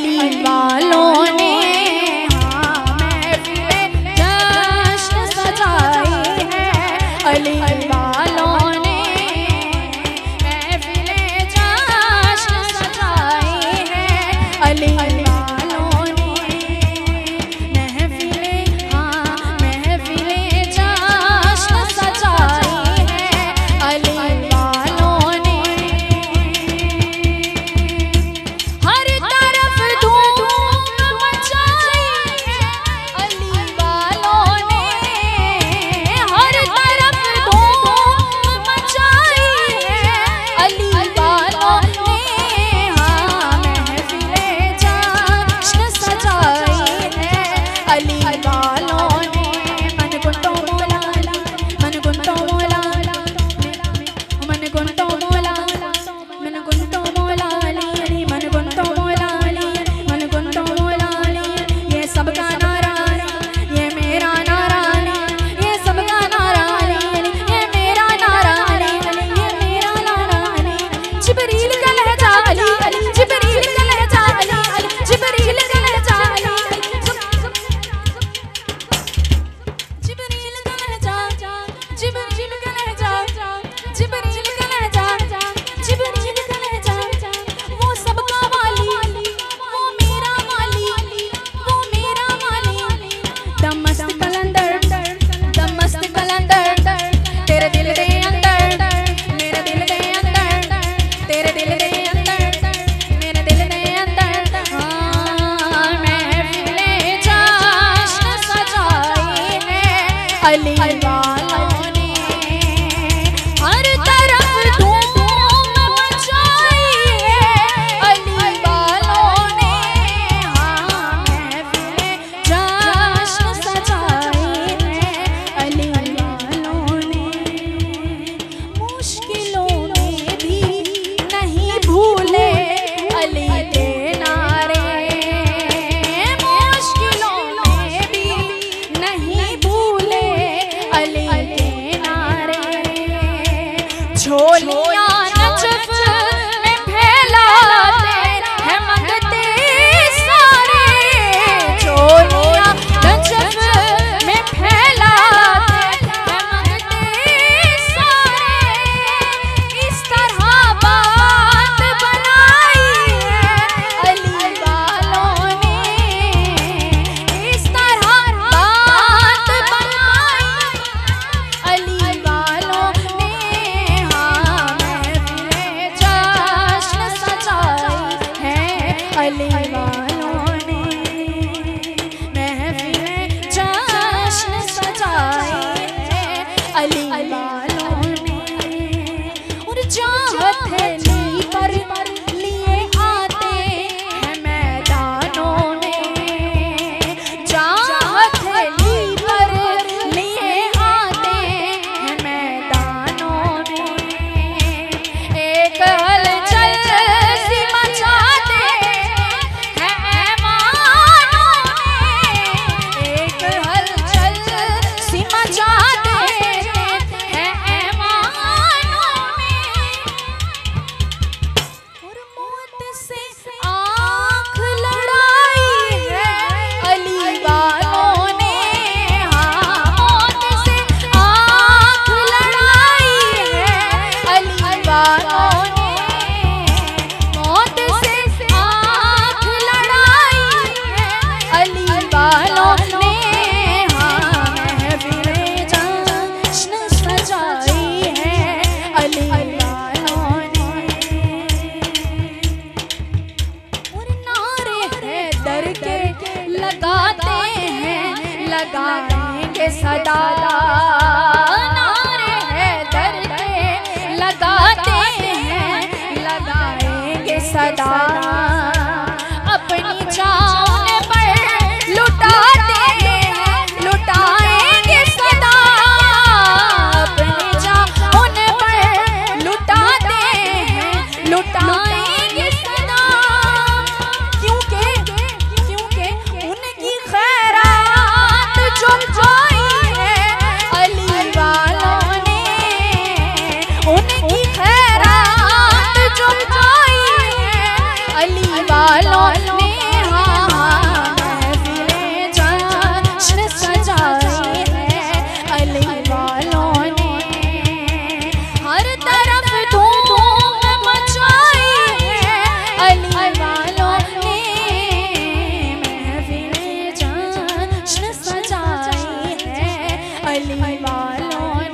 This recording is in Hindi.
अली वालों ने हाँ महफिले जश्न सजाई है। अली वालों ने महफिले जश्न सजाई है। अली वालों ने महफिले हाँ महफिले जश्न सजाई है। अली वालों ने हर तरफ धूम मचाई है। अली वालों ने हर तरफ धूम मचाई है। अली वालों ने हाँ महफिले जश्न सजाई है। अली वालों ने मन गुंटो मौला मन गुंटो मौला मन गुंटो मौला मन गुंटो मौला अली मन गुंटो मौला अली मन गुंटो मौला अली। ये सबका नारा अली ये मेरा नारा अली ये सबका नारा अली ये मेरा नारा अली ये मेरा नारा अली। जिब्रील का लहजा अली जिब्रील का लहजा अली जिब्रील का लहजा अली जिब्रील का लहजा जिब्रील का लहजा जिब्रील का लहजा जिब्रील का लहजा। वो सबका वाली वो मेरा वाली वो मेरा वाली। दमस्त कलंदर तेरे दिल दे अंदर मेरे दिल दे अंदर तेरे दिल दे अंदर मेरे दिल दे अंदर हाँ महफिले जश्न सजाई है। अली वालों ने हर तरफ धूम मचाई है। अली वालों ने हाँ महफिले जश्न सजाई है। अली वालों ने मुश्किलों में भी नहीं भूले अली के नारे। मुश्किलों में भी नहीं भूले अली के नारे। झोलियां नजफ में फैलाते हैं मंगते सारे। झोलियां नजफ में फैलाते हैं मंगते सारे। इस तरह बात बनाई है अली वालों ने। इस तरह बात बनाई अली वालों ने हाँ महफिले जश्न सजाई है। अली वालों ने महफिले जश्न सजाई है। अली वालों ने और चाहत लेकर लिए आते हैं मैदानों में। चाहत लेकर लिए आते हैं मैदानों में। एक हलचल सी मचाते हैं ऐवानों में। एक हलचल सी मचाते हैं ऐवानों में। और मौत से आँख लड़ाई है अली वालों ने हाँ मौत से आँख लड़ाई है। अली वालों ने मौत से आँख लड़ाई है। अली वालों ने हाँ महफिले जश्न सजाई है। अली वालों ने और नारे हैदर के लगाते हैं लगाएंगे सदा। नारे हैदर के लगाते हैं लगाएंगे सदा। अपनी जान पर लुटाते हैं लुटाएंगे सदा। अपनी जान पर लुटाते हैं लुटाएंगे सदा। क्योंकि उनकी खैरात जो आई है अली वालों ने। उनकी खैरात जो आई है अली अली वालों